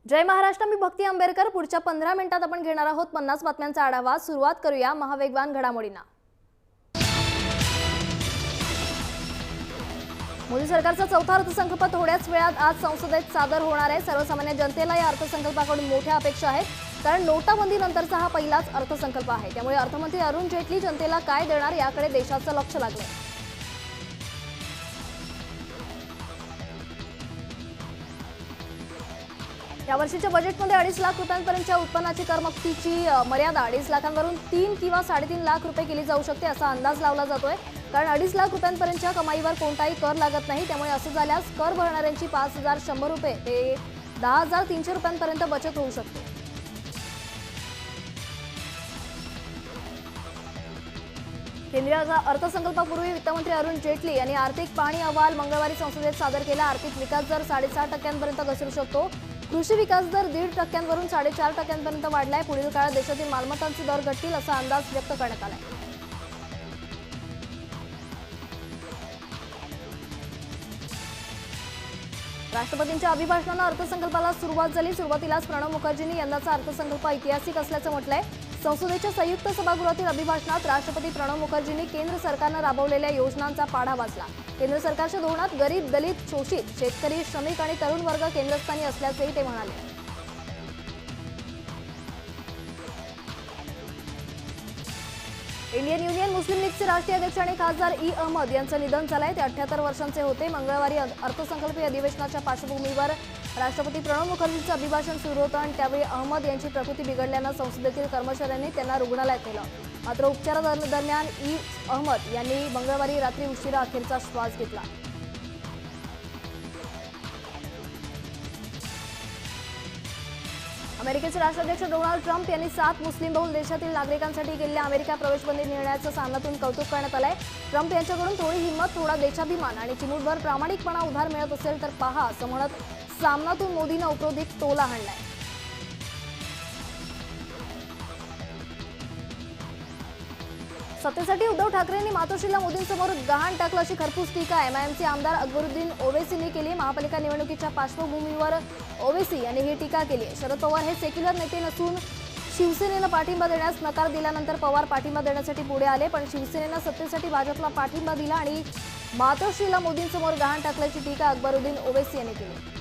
जय महाराष्ट्र, मी भक्ती आंबेडकर। पुढच्या 15 मिनिटात आपण घेणार आहोत 50 बातम्यांचा आढावा। सुरुवात करूया महावेगवान घडामोडींना। मोदी सरकारचा चौथा अर्थसंकल्प थोड्याच वेळात आज संसदेत सादर होणार आहे। सर्वसामान्य जनतेला या अर्थसंकल्पाकडून मोठ्या अपेक्षा आहेत, कारण नोटाबंदीनंतरचा हा पहिलाच अर्थसंकल्प आहे। त्यामुळे अर्थमंत्री अरुण जेटली जनतेला काय देणार याकडे देशाचं लक्ष लागलंय। या वर्षीच्या बजेटमध्ये 2.5 लाख रुपयांपर्यंतच्या उत्पन्नाची करमुक्तीची मर्यादा 2.5 लाखांवरून 3 किंवा 3.5 लाख रुपये केली जाऊ शकते असा अंदाज लावला जातोय। कारण 2.5 लाख रुपयांपर्यंतच्या कमाईवर कोणताही कर लागत नाही। त्यामुळे असं झाल्यास कर भरणाऱ्यांची 5,100 रुपये ते 10,300 रुपयांपर्यंत बचत होऊ शकते। केंद्रीय अर्थसंकल्पापूर्वी वित्तमंत्री अरुण जेटली यांनी आर्थिक पाहणी अहवाल मंगळवारी संसदेत सादर केला। आर्थिक विकास दर 6.5% पर्यंत घसरू शकतो। कृषी विकास दर 1.5% वरून 4.5% पर्यंत वाढलाय। पुढील काळात देशातील मालमत्तांचे दर घटतील असा अंदाज व्यक्त करण्यात आलाय। राष्ट्रपतींच्या अभिभाषणानं अर्थसंकल्पाला सुरुवात झाली। सुरुवातीलाच प्रणव मुखर्जींनी यंदाचा अर्थसंकल्प ऐतिहासिक असल्याचं म्हटलंय। संसदेच्या संयुक्त सभागृहातील अभिभाषणात राष्ट्रपती प्रणव मुखर्जींनी केंद्र सरकारनं राबवलेल्या योजनांचा पाढा वाचला। केंद्र सरकारच्या धोरणात गरीब, दलित, शोषित, शेतकरी, श्रमिक आणि तरुण वर्ग केंद्रस्थानी असल्याचंही ते म्हणाले। इंडियन युनियन मुस्लिम लीगचे राष्ट्रीय अध्यक्ष आणि खासदार अहमद यांचं निधन झालंय। ते 78 वर्षांचे होते। मंगळवारी अर्थसंकल्पीय अधिवेशनाच्या पार्श्वभूमीवर राष्ट्रपती प्रणव मुखर्जींचं अभिभाषण सुरू होतं आणि त्यावेळी अहमद यांची प्रकृती बिघडल्यानं संसदेतील कर्मचाऱ्यांनी त्यांना रुग्णालयात नेलं। मात्र उपचारादरम्यान अहमद यांनी मंगळवारी रात्री उशिरा अखेरचा श्वास घेतला। अमेरिकेचे राष्ट्राध्यक्ष डोनाल्ड ट्रम्प यांनी 7 मुस्लिम बहुल देशातील नागरिकांसाठी केलेल्या अमेरिका प्रवेशबंदी निर्णयाचं सामनातून कौतुक करण्यात आलंय। ट्रम्प यांच्याकडून थोडी हिंमत, थोडा देशाभिमान आणि चिमूटभर प्रामाणिकपणा उधार मिळत असेल तर पहा असं म्हणत सामनातून मोदींना उपरोधिक टोला हाणलाय। सत्तेसाठी उद्धव ठाकरेंनी मातोश्रीला मोदींसमोर गहाण टाकलं अशी खरपूस टीका एमआयएमचे आमदार अकबरुद्दीन ओवैसींनी केली। महापालिका निवडणुकीच्या पार्श्वभूमीवर ओवैसी यांनी ही टीका केली। शरद पवार हे सेक्युलर नेते नसून शिवसेनेनं पाठिंबा देण्यास नकार दिल्यानंतर पवार पाठिंबा देण्यासाठी पुढे आले, पण शिवसेनेनं सत्तेसाठी भाजपला पाठिंबा दिला आणि मातोश्रीला मोदींसमोर गहाण टाकल्याची टीका अकबरुद्दीन ओवैसी यांनी केली।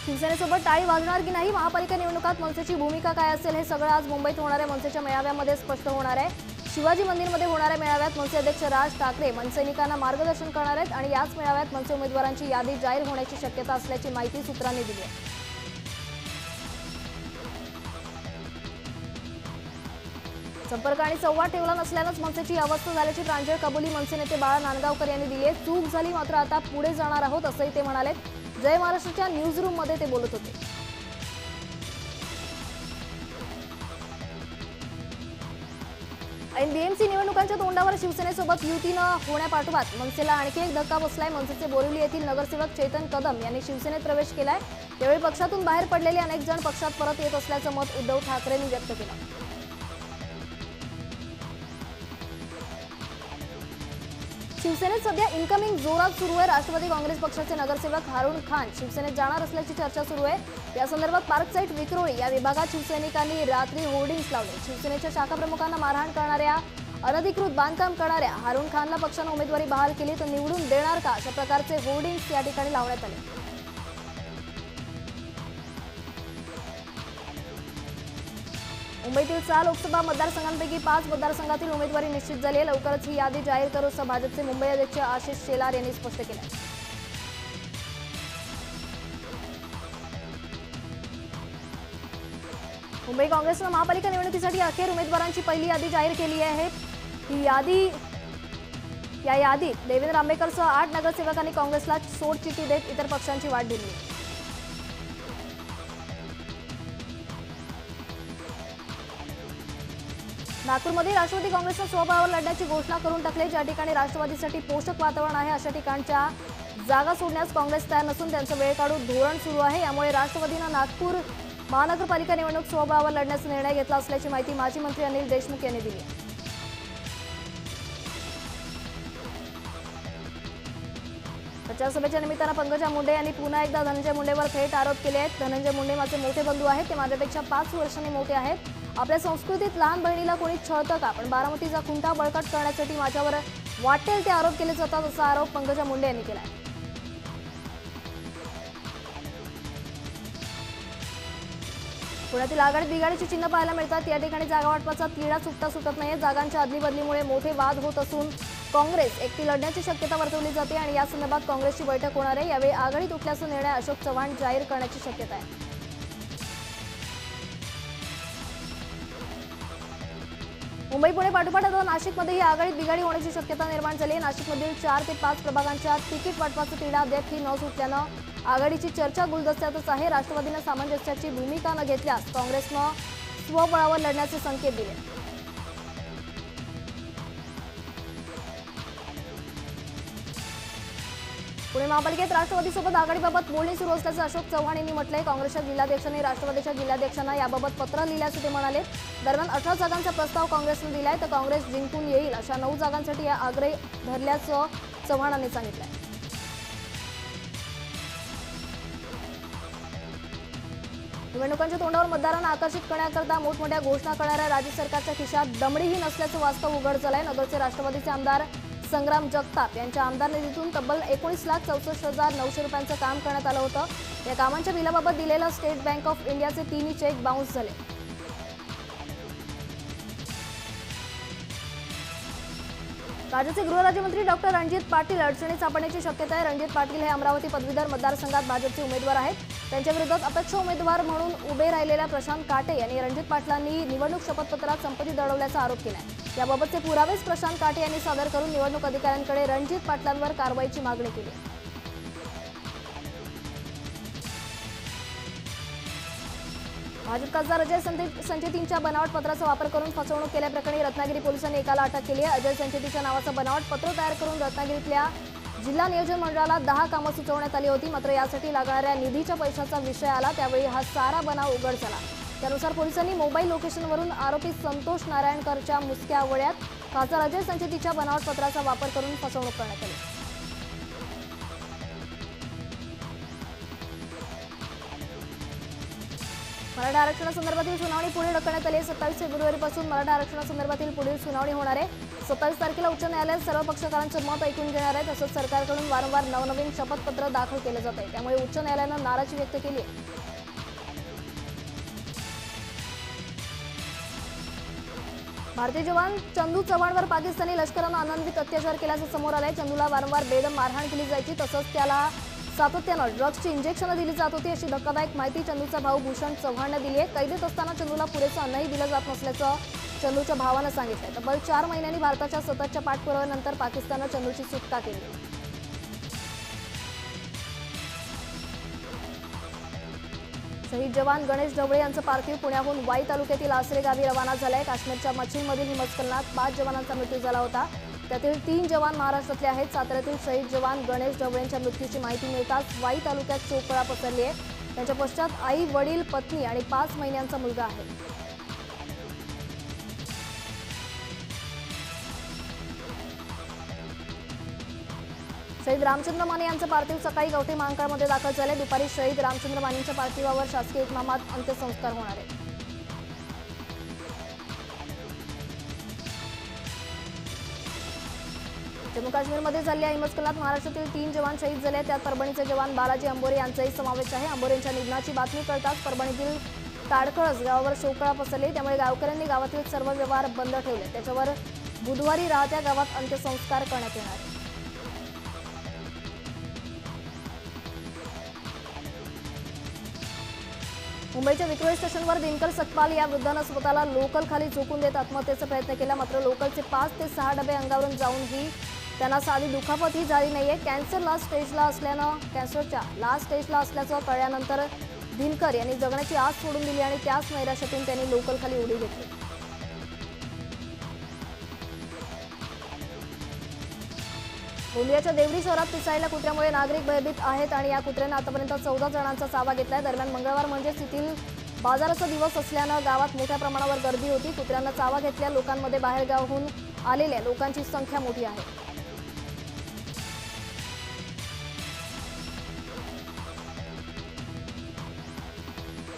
शिवसेनेसोबत टाळी वाजणार की नाही, महापालिका निवडणुकात मनसेची भूमिका काय असेल हे सगळं आज मुंबईत होणाऱ्या मनसेच्या मेळाव्यामध्ये स्पष्ट होणार आहे। शिवाजी मंदिरमध्ये होणाऱ्या मेळाव्यात मनसे अध्यक्ष राज ठाकरे मनसैनिकांना मार्गदर्शन करणार आहेत आणि याच मेळाव्यात मनसे उमेदवारांची यादी जाहीर होण्याची शक्यता असल्याची माहिती सूत्रांनी दिली आहे। संपर्क आणि संवाद ठेवला नसल्यानंच मनसेची अवस्था झाल्याची प्रांजळ कबुली मनसे नेते बाळा नांदगावकर यांनी दिली आहे। चूक झाली, मात्र आता पुढे जाणार आहोत असंही ते म्हणाले। जय महाराष्ट्रच्या न्यूज रूम मध्ये ते बोलत होते। बीएमसी निवडणुकांच्या तोंडावर शिवसेनेसोबत युती न होण्यापाठोपाठ मनसेला आणखी एक धक्का बसलाय। मनसेचे बोरिवली येथील नगरसेवक चेतन कदम यांनी शिवसेनेत प्रवेश केलाय। त्यावेळी पक्षातून बाहेर पडलेले अनेक जण पक्षात परत येत असल्याचं मत उद्धव ठाकरेंनी व्यक्त केलं। शिवसेनेत सध्या इनकमिंग जोरात सुरू आहे। राष्ट्रवादी काँग्रेस पक्षाचे नगरसेवक हारून खान शिवसेनेत जाणार असल्याची चर्चा सुरू आहे। या संदर्भात पार्क साईट विक्रोळी या विभागात शिवसैनिकांनी रात्री होर्डिंग्स लावले। शिवसेनेच्या शाखा प्रमुखांना मारहाण करणाऱ्या, अनधिकृत बांधकाम करणाऱ्या हारून खानला पक्षानं उमेदवारी बहाल केली तर निवडून देणार का, अशा प्रकारचे होर्डिंग्स या ठिकाणी लावण्यात आले। मुंबईतील 6 लोकसभा मतदारसंघांपैकी 5 मतदारसंघातील उमेदवारी निश्चित झाली आहे। लवकरच ही यादी जाहीर करू असं भाजपचे मुंबई अध्यक्ष आशिष शेलार यांनी स्पष्ट केलं आहे। मुंबई काँग्रेसनं महापालिका निवडणुकीसाठी अखेर उमेदवारांची पहिली यादी जाहीर केली आहे। या यादीत देवेंद्र आंबेकरसह 8 नगरसेवकांनी काँग्रेसला सोडचिठ्ठी देत इतर पक्षांची वाट दिली आहे। नागपूरमध्ये राष्ट्रवादी काँग्रेसनं स्वबळावर लढण्याची घोषणा करून टाकली। ज्या ठिकाणी राष्ट्रवादीसाठी पोषक वातावरण आहे अशा ठिकाणच्या जागा सोडण्यास काँग्रेस तयार नसून त्यांचं वेळ काढून धोरण सुरू आहे। यामुळे राष्ट्रवादीनं नागपूर महानगरपालिका निवडणूक स्वबळावर लढण्याचा निर्णय घेतला असल्याची माहिती माजी मंत्री अनिल देशमुख यांनी दिली आहे। प्रचारसभेच्या निमित्तानं पंकजा मुंडे यांनी पुन्हा एकदा धनंजय मुंडेवर थेट आरोप केले आहेत। धनंजय मुंडे माझे मोठे बंधू आहेत, ते माझ्यापेक्षा 5 वर्षांनी मोठे आहेत। आपल्या संस्कृतीत लहान बहिणीला कोणी छळतं का? पण बारामतीचा खुंटा बळकट करण्यासाठी माझ्यावर वाटेल ते आरोप केले जातात, असा आरोप पंकजा मुंडे यांनी केला आहे। पुण्यातील आघाडीत बिघाडीची चिन्ह पाहायला मिळतात। या ठिकाणी जागा वाटपाचा तिढा सुटत नाहीये। जागांच्या अदलीबदलीमुळे मोठे वाद होत असून काँग्रेस एकटी लढण्याची शक्यता वर्तवली जाते आणि या संदर्भात काँग्रेसची बैठक होणार आहे। यावेळी आघाडीत उठल्याचा निर्णय अशोक चव्हाण जाहीर करण्याची शक्यता आहे। मुंबई पुणे पाठोपाठ आता नाशिकमध्येही आघाडीत बिघाडी होण्याची शक्यता निर्माण झाली आहे। नाशिकमधील 4 ते 5 प्रभागांच्या तिकीट वाटपाचा तिढा अद्यापही न सुटल्यानं आघाडीची चर्चा गुलदस्त्यातच आहे। राष्ट्रवादीनं सामंजस्याची भूमिका न घेतल्यास काँग्रेसनं स्वबळावर लढण्याचे संकेत दिले। पुणे महापालिकेत राष्ट्रवादीसोबत आघाडीबाबत बोलणी सुरू असल्याचं अशोक चव्हाण यांनी म्हटलंय। काँग्रेसच्या जिल्हाध्यक्षांनी राष्ट्रवादीच्या जिल्हाध्यक्षांना याबाबत पत्र लिहिल्याचं ते म्हणाले। दरम्यान 18 जागांचा प्रस्ताव काँग्रेसने दिलाय, तर काँग्रेस जिंकून येईल अशा 9 जागांसाठी आग्रही धरल्याचं चव्हाणांनी सांगितलंय। निवडणुकांच्या तोंडावर मतदारांना आकर्षित करण्याकरता मोठमोठ्या घोषणा करणाऱ्या राज्य सरकारच्या खिशात दमडीही नसल्याचं वास्तव उघड झालंय। नगरचे राष्ट्रवादीचे आमदार संग्राम जगताप यांच्या आमदार निधीतून तब्बल 19,64,900 रुपयांचं काम करण्यात आलं होतं। या कामांच्या बिलाबाबत दिलेलं स्टेट बँक ऑफ इंडियाचे 3 चेक बाउन्स झाले। राज्याचे गृहराज्यमंत्री डॉक्टर रणजित पाटील अडचणीत सापडण्याची शक्यता आहे। रणजित पाटील हे अमरावती पदवीधर मतदारसंघात भाजपचे उमेदवार आहेत। त्यांच्या विरोधात अपक्ष उमेदवार म्हणून उभे राहिलेल्या प्रशांत काटे यांनी रणजित पाटलांनी निवडणूक शपथपत्रात संपत्ती दडवल्याचा आरोप केला आहे। याबाबतचे पुरावेच प्रशांत काटे यांनी सादर करून निवडणूक अधिकाऱ्यांकडे रणजित पाटलांवर कारवाईची मागणी केली। भाजप खासदार अजय संचेतींच्या बनावट पत्राचा वापर करून फसवणूक केल्याप्रकरणी रत्नागिरी पोलिसांनी एकाला अटक केली आहे। अजय संचेतीच्या नावाचं बनावट पत्र तयार करून रत्नागिरीतल्या जिल्हा नियोजन मंडळाला 10 कामं सुचवण्यात आली होती। मात्र यासाठी लागणाऱ्या निधीच्या पैशाचा विषय आला, त्यावेळी हा सारा बनाव उघड झाला। त्यानुसार पोलिसांनी मोबाईल लोकेशनवरून आरोपी संतोष नारायणकरच्या मुसक्या आवळ्यात खासदार अजय संचेतीच्या बनावट पत्राचा वापर करून फसवणूक करण्यात आली। मराठा आरक्षणासंदर्भातील सुनावणी पुढे ढकलण्यात आली आहे। 27 फेब्रुवारीपासून मराठा आरक्षणासंदर्भातील पुढील सुनावणी होणार आहे। 27 तारखेला उच्च न्यायालयात सर्व पक्षकारांचं मत ऐकून घेणार आहे। तसंच सरकारकडून वारंवार नवनवीन शपथपत्र दाखल केलं जात आहे, त्यामुळे उच्च न्यायालयानं नाराजी व्यक्त केली आहे। भारतीय जवान चंदू चव्हाणवर पाकिस्तानी लष्करानं अनन्वित अत्याचार केल्याचं समोर आलंय। चंदूला वारंवार बेदम मारहाण केली जायची, तसंच त्याला सातत्यानं ड्रग्सची इंजेक्शनं दिली जात होती, अशी धक्कादायक माहिती चंदूचा भाऊ भूषण चव्हाणने दिली आहे। कैदेत असताना चंदूला पुरेसं अन्नही दिलं जात नसल्याचं चंदूच्या भावानं सांगितलंय। तब्बल 4 महिन्यांनी भारताच्या सततच्या पाठपुराव्यानंतर पाकिस्ताननं चंदूची सुटका केली। शहीद जवान गणेश ढवळे यांचं पार्थिव पुण्याहून वाई तालुक्यातील आसरे गावी रवाना झालंय। काश्मीरच्या मच्छीमधील हिमस्खलनात 5 जवानांचा मृत्यू झाला होता, त्यातील 3 जवान महाराष्ट्रातले आहेत। साताऱ्यातील शहीद जवान गणेश ढवळे यांच्या मृत्यूची माहिती मिळताच वाई तालुक्यात शोककळा पसरली आहे। त्यांच्या पश्चात आई, वडील, पत्नी आणि 5 महिन्यांचा मुलगा आहे। शहीद रामचंद्र माने यांचं पार्थिव सकाळी गावठी महांकाळमध्ये दाखल झाले। दुपारी शहीद रामचंद्र मानेंच्या पार्थिवावर शासकीय इतमामात अंत्यसंस्कार होणार आहेत। जम्मू काश्मीरमध्ये झालेल्या हिमस्खलनात महाराष्ट्रातील 3 जवान शहीद झाले। त्यात परभणीचे जवान बालाजी अंबोरे यांचाही समावेश आहे। अंबोरेंच्या निधनाची बातमी कळताच परभणीतील ताडकळस गावावर शोककळा पसरली, त्यामुळे गावकऱ्यांनी गावातील सर्व व्यवहार बंद ठेवले। त्याच्यावर बुधवारी राहत्या गावात अंत्यसंस्कार करण्यात येणार आहे। मुंबईच्या विक्रोळी स्टेशनवर दिनकर सकपाल या वृद्धानं स्वतःला लोकल खाली झोकून देत आत्महत्येचा प्रयत्न केला। मात्र लोकलचे 5 ते 6 डबे अंगावरून जाऊनही त्यांना साधी दुखापतही झाली नाहीये। कॅन्सरच्या लास्ट स्टेजला असल्याचं कळल्यानंतर दिनकर यांनी जगण्याची आस सोडून दिली आणि त्याच नैराश्यातून त्यांनी लोकल खाली उडी घेतली। गोंदियाच्या देवरी शहरात पिसाळलेल्या कुत्र्यामुळे नागरिक भयभीत आहेत आणि या कुत्र्यानं आतापर्यंत 14 जणांचा चावा घेतलाय। दरम्यान मंगळवार म्हणजे येथील बाजाराचा दिवस असल्यानं गावात मोठ्या प्रमाणावर गर्दी होती। कुत्र्यांना चावा घेतलेल्या लोकांमध्ये बाहेरगावाहून आलेल्या लोकांची संख्या मोठी आहे।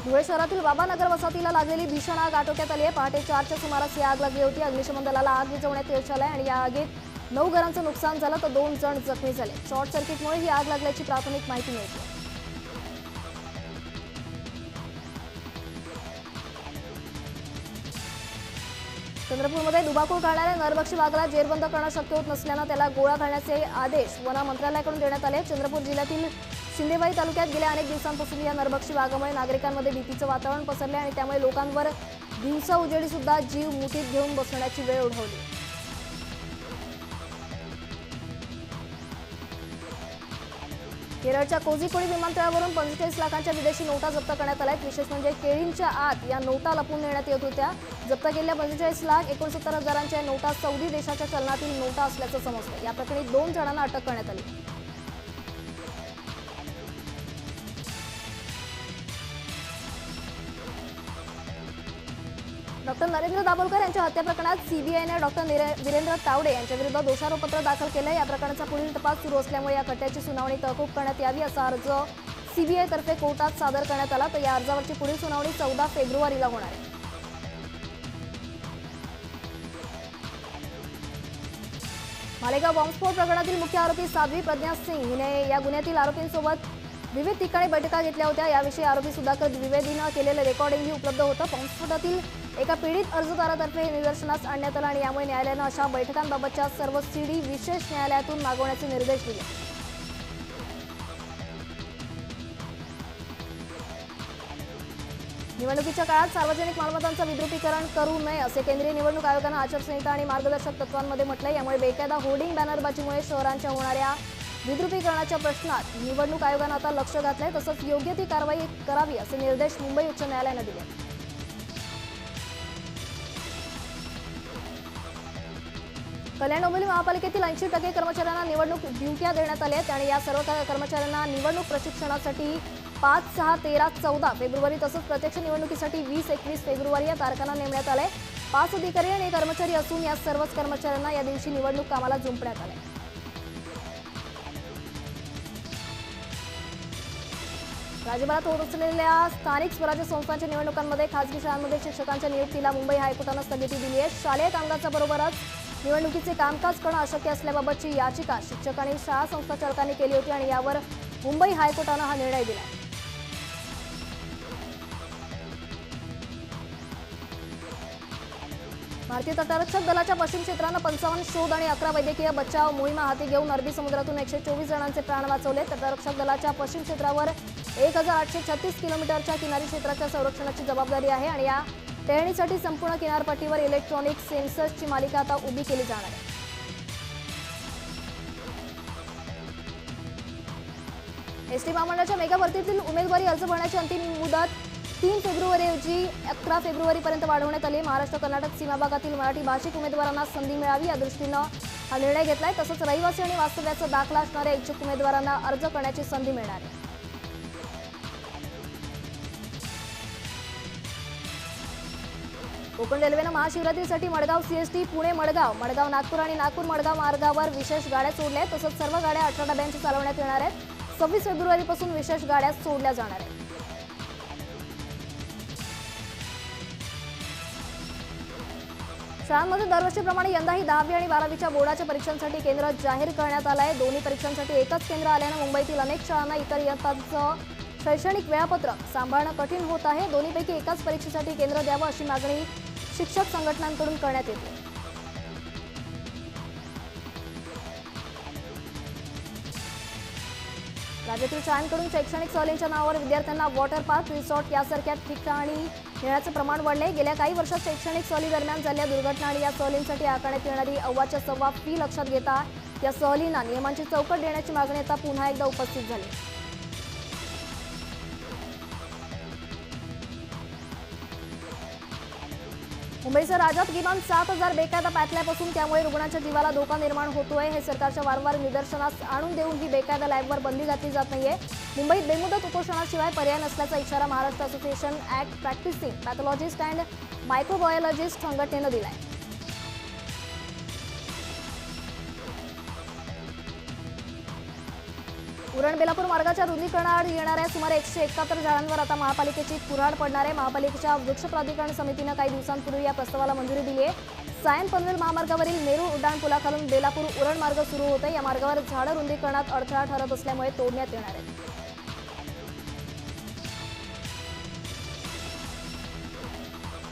धुळे शहरातील बाबानगर वसाहतीला लागलेली भीषण आग आटोक्यात आली आहे। पहाटे 4च्या सुमारास ही आग लागली होती। अग्निशमन दलाला आग विझवण्यात यश आलंय आणि या आगीत 9 घरांचं नुकसान झालं तर 2 जण जखमी झाले। शॉर्ट सर्किटमुळे ही आग लागल्याची प्राथमिक माहिती मिळते। चंद्रपूरमध्ये दुबाकूळ घालणाऱ्या नरभक्षी वाघाला जेरबंद करणं शक्य होत नसल्यानं त्याला गोळा घालण्याचे आदेश वन मंत्रालयाकडून देण्यात आले। चंद्रपूर जिल्ह्यातील शिंदेवाई तालुक्यात गेल्या अनेक दिवसांपासून या नरभक्षी वाघामुळे नागरिकांमध्ये भीतीचं वातावरण पसरले आणि त्यामुळे लोकांवर दिवसा उजेडी सुद्धा जीव मुठीत घेऊन बसण्याची वेळ ओढवली। केरळच्या कोझिकोडी विमानतळावरून 45 लाखांच्या विदेशी नोटा जप्त करण्यात आल्या। विशेष म्हणजे केळींच्या आत या नोटा लपवून नेण्यात येत होत्या। जप्त केलेल्या 45,69,000च्या नोटा सौदी देशाच्या चलनातील नोटा असल्याचं समजलं। या प्रकरणी 2 जणांना अटक करण्यात आली। डॉक्टर नरेंद्र दाभोलकर यांच्या हत्या प्रकरणात सीबीआयने डॉक्टर वीरेंद्र तावडे यांच्या विरुद्ध दोषारोपपत्र दाखल केलं। या प्रकरणाचा पुढील तपास सुरू असल्यामुळे या खटल्याची सुनावणी तहकूब करण्यात यावी असा अर्ज सीबीआय तर्फे कोर्टात सादर करण्यात आला। तर या अर्जावरची पुढील सुनावणी 14 फेब्रुवारीला होणार आहे। मालेगाव बॉम्बस्फोट प्रकरणातील मुख्य आरोपी साध्वी प्रज्ञा सिंग हिने या गुन्ह्यातील आरोपींसोबत विविध ठिकाणी बैठका घेतल्या होत्या। याविषयी आरोपी सुधाकर द्विवेदीनं केलेलं रेकॉर्डिंगही उपलब्ध होतं। बॉम्बस्फोटातील एका पीडित अर्जदारातर्फे हे निदर्शनास आणण्यात आलं आणि यामुळे न्यायालयानं अशा बैठकांबाबतच्या सर्व सीडी विशेष न्यायालयातून मागवण्याचे निर्देश दिले। निवडणुकीच्या काळात सार्वजनिक मालमत्तांचं विद्रुपीकरण करू नये असे केंद्रीय निवडणूक आयोगानं आचारसंहिता आणि मार्गदर्शक तत्वांमध्ये म्हटलंय। यामुळे बेकायदा होर्डिंग बॅनरबाजीमुळे शहरांच्या होणाऱ्या विद्रुपीकरणाच्या प्रश्नात निवडणूक आयोगानं आता लक्ष घातलंय। तसंच योग्य ती कारवाई करावी असे निर्देश मुंबई उच्च न्यायालयानं दिले। कल्याण डोंबिवली महापालिकेतील 80% कर्मचाऱ्यांना निवडणूक ड्युट्या देण्यात आल्या आहेत आणि या सर्व कर्मचाऱ्यांना निवडणूक प्रशिक्षणासाठी 5, 6, 13, 14 फेब्रुवारी तसंच प्रत्यक्ष निवडणुकीसाठी 20, 21 फेब्रुवारी या तारखांना नेमण्यात आले। 5 अधिकारी आणि कर्मचारी असून या सर्वच कर्मचाऱ्यांना या दिवशी निवडणूक कामाला जुंपण्यात आले। राज्यभरात होत असलेल्या स्थानिक स्वराज्य संस्थांच्या निवडणुकांमध्ये खासगी शाळांमध्ये शिक्षकांच्या नियुक्तीला मुंबई हायकोर्टानं स्थगिती दिली आहे। शालेय कामकाजाबरोबरच निवडणुकीचे कामकाज करणं अशक्य असल्याबाबतची याचिका शिक्षक आणि शाळा संस्था चालकांनी केली होती आणि यावर मुंबई हायकोर्टानं हा निर्णय दिला। भारतीय तटरक्षक दलाच्या पश्चिम क्षेत्रानं 55 शोध आणि 11 वैद्यकीय बचाव मोहिमा हाती घेऊन अरबी समुद्रातून 124 जणांचे प्राण वाचवले। तटरक्षक दलाच्या पश्चिम क्षेत्रावर 1836 किलोमीटरच्या किनारी क्षेत्राच्या संरक्षणाची जबाबदारी आहे आणि या टेहळणीसाठी संपूर्ण किनारपट्टीवर इलेक्ट्रॉनिक सेन्सर्सची मालिका आता उभी केली जाणार आहे। एसटी महामंडळाच्या मेगा भरतीतील उमेदवारी अर्ज भरण्याची अंतिम मुदत 3 फेब्रुवारीऐवजी 11 फेब्रुवारीपर्यंत वाढवण्यात आली। महाराष्ट्र कर्नाटक सीमा भागातील मराठी भाषिक उमेदवारांना संधी मिळावी या दृष्टीनं हा निर्णय घेतलाय। तसंच रहिवासी आणि वास्तव्याचा दाखला असणाऱ्या इच्छुक उमेदवारांना अर्ज करण्याची संधी मिळणार आहे। कोकण रेल्वेनं महाशिवरात्रीसाठी मडगाव सीएसटी पुणे मडगाव, मडगाव नागपूर आणि नागपूर मडगाव मार्गावर विशेष गाड्या सोडल्या आहेत। तसंच सर्व गाड्या 18 डब्यांच्या चालवण्यात येणार आहेत। 26 फेब्रुवारीपासून विशेष गाड्या सोडल्या जाणार आहेत। शाळांमध्ये दरवर्षीप्रमाणे यंदाही 10वी आणि 12वीच्या बोर्डाच्या परीक्षांसाठी केंद्र जाहीर करण्यात आलं आहे। दोन्ही परीक्षांसाठी एकच केंद्र आल्यानं मुंबईतील अनेक शाळांना इतर इयत्तांचं शैक्षणिक वेळापत्रक सांभाळणं कठीण होत आहे। दोन्हीपैकी एकाच परीक्षेसाठी केंद्र द्यावं अशी मागणी शिक्षक संघटनांकडून करण्यात येते। राज्यातील शाळांकडून शैक्षणिक सहलींच्या नावावर विद्यार्थ्यांना वॉटर पार्क, रिसॉर्ट यासारख्या ठिकाणी नेण्याचं प्रमाण वाढले। गेल्या काही वर्षात शैक्षणिक सहली दरम्यान झालेल्या दुर्घटना आणि या सहलींसाठी आकारण्यात येणारी 1.25 फी लक्षात घेता या सहलींना नियमांची चौकट देण्याची मागणी आता पुन्हा एकदा उपस्थित झाली। मुंबईसह राज्यात किमान 7,000 बेकायदा पॅटल्यापासून त्यामुळे रुग्णांच्या जीवाला धोका निर्माण होतोय। हे सरकारच्या वारंवार निदर्शनास आणून देऊन ही बेकायदा लॅबवर बंदी घातली जात नाहीये। मुंबईत बेमुदत उपोषणाशिवाय पर्याय नसल्याचा इशारा Maharashtra association at practising pathologist and microbiologist संघटनेनं दिलाय। उरण बेलापूर मार्गाच्या रुंदीकरणाआड येणाऱ्या सुमारे 171 झाडांवर आता महापालिकेची कुऱ्हाड पडणार आहे। महापालिकेच्या वृक्ष प्राधिकरण समितीने काही दिवसांपूर्वी या प्रस्तावाला मंजुरी दिली आहे। सायन पनवेल महामार्गावरील नेरूळ उड्डाण पुलाखालून बेलापूर उरण मार्ग सुरू होते। या मार्गावर झाडं रुंदीकरणात अडथळा ठरत असल्यामुळे तोडण्यात येणार आहेत।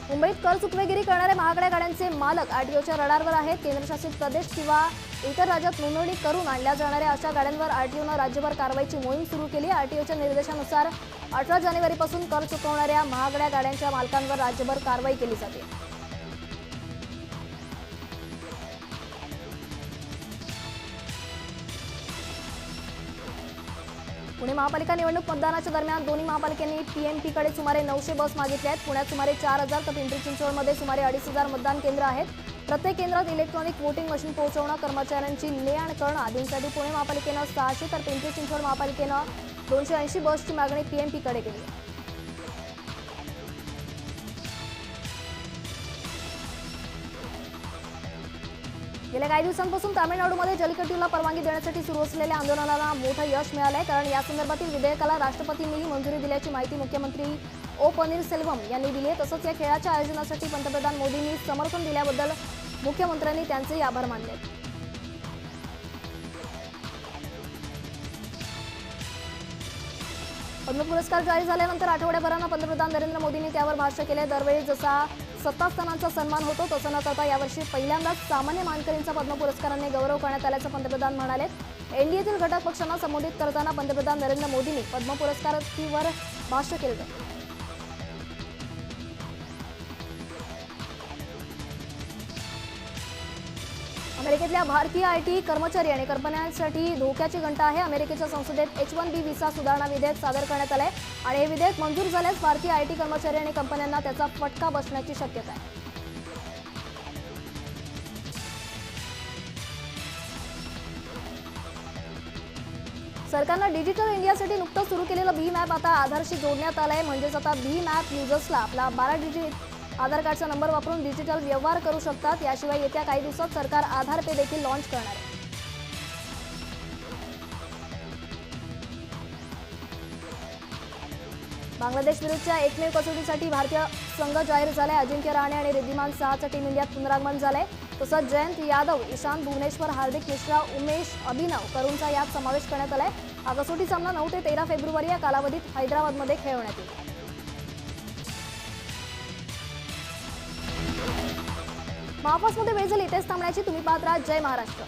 मुंबईत कर चुकवेगिरी करणाऱ्या महागड्या गाड्यांचे मालक आरटीओच्या रडारवर आहेत। केंद्रशासित प्रदेश किंवा इतर राज्यात नोंदणी करून आणल्या जाणाऱ्या अशा गाड्यांवर आरटीओनं राज्यभर कारवाईची मोहीम सुरू केली। आरटीओच्या निर्देशानुसार 18 जानेवारीपासून कर चुकवणाऱ्या महागड्या गाड्यांच्या मालकांवर राज्यभर कारवाई केली जाते। पुणे महापालिका निवडणूक मतदानाच्या दरम्यान दोन्ही महापालिकांनी पीएमपीकडे सुमारे 900 बस मागितल्या आहेत। पुण्यात सुमारे 4000 तर पिंपरी चिंचवडमध्ये सुमारे 2500 मतदान केंद्र आहेत। प्रत्येक केंद्रात इलेक्ट्रॉनिक वोटिंग मशीन पोहोचवणं, कर्मचाऱ्यांची ने-आण करणं आदींसाठी पुणे महापालिकेनं 600 तर पिंपरी चिंचवड महापालिकेनं 280 बसची मागणी पीएमपीकडे केली आहे। गेल्या काही दिवसांपासून तामिळनाडूमध्ये जल्लीकट्टूला परवानगी देण्यासाठी सुरू असलेल्या आंदोलनाला मोठं यश मिळालंय, कारण या संदर्भातील विधेयकाला राष्ट्रपतींनीही मंजुरी दिल्याची माहिती मुख्यमंत्री ओ पनीरसेल्वम यांनी दिली आहे। तसंच या खेळाच्या आयोजनासाठी पंतप्रधान मोदींनी समर्थन दिल्याबद्दल मुख्यमंत्र्यांनी त्यांचे आभार मानले। पद्म पुरस्कार जाहीर झाल्यानंतर आठवड्याभरानं पंतप्रधान नरेंद्र मोदींनी त्यावर भाष्य केले। दरवेळी जसा सत्तास्थानांचा सन्मान होतो तसं न करता यावर्षी पहिल्यांदाच सामान्य मानकरींचा पद्म पुरस्कारांनी गौरव करण्यात आल्याचं पंतप्रधान म्हणाले। एनडीएतील घटक पक्षांना संबोधित करताना पंतप्रधान नरेंद्र मोदींनी पद्म पुरस्कारांवर भाष्य केलं। अमेरिकेतल्या भारतीय आयटी कर्मचारी आणि कंपन्यांसाठी धोक्याची घंटा आहे। अमेरिकेच्या संसदेत H-1B व्हिसा सुधारणा विधेयक सादर करण्यात आलंय आणि हे विधेयक मंजूर झाल्यास भारतीय आयटी कर्मचारी आणि कंपन्यांना त्याचा फटका बसण्याची शक्यता आहे। सरकारनं डिजिटल इंडियासाठी नुकतंच सुरू केलेलं भीम ॲप आता आधारशी जोडण्यात आलंय। म्हणजेच आता भीम ॲप युजर्सला आपला 12 डिजिट आधार कार्डचा नंबर वापरून डिजिटल व्यवहार करू शकतात। याशिवाय येत्या काही दिवसात सरकार आधार पे देखील लॉन्च करणार आहे। बांगलादेश विरुद्धच्या एकमेव कसोटीसाठी भारतीय संघ जाहीर झालाय। अजिंक्य रहाणे आणि रिद्धिमान साहाचं टीम इंडियात पुनरागमन झालंय। तसंच जयंत यादव, ईशांत भुवनेश्वर, हार्दिक मिश्रा, उमेश, अभिनव करूनचा यात समावेश करण्यात आलाय। हा कसोटी सामना 9 ते 13 फेब्रुवारी या कालावधीत हैदराबादमध्ये खेळवण्यात येईल। महापासमध्ये वेळ झाली इथेच थांबण्याची। तुम्ही पाहत राहा जय महाराष्ट्र।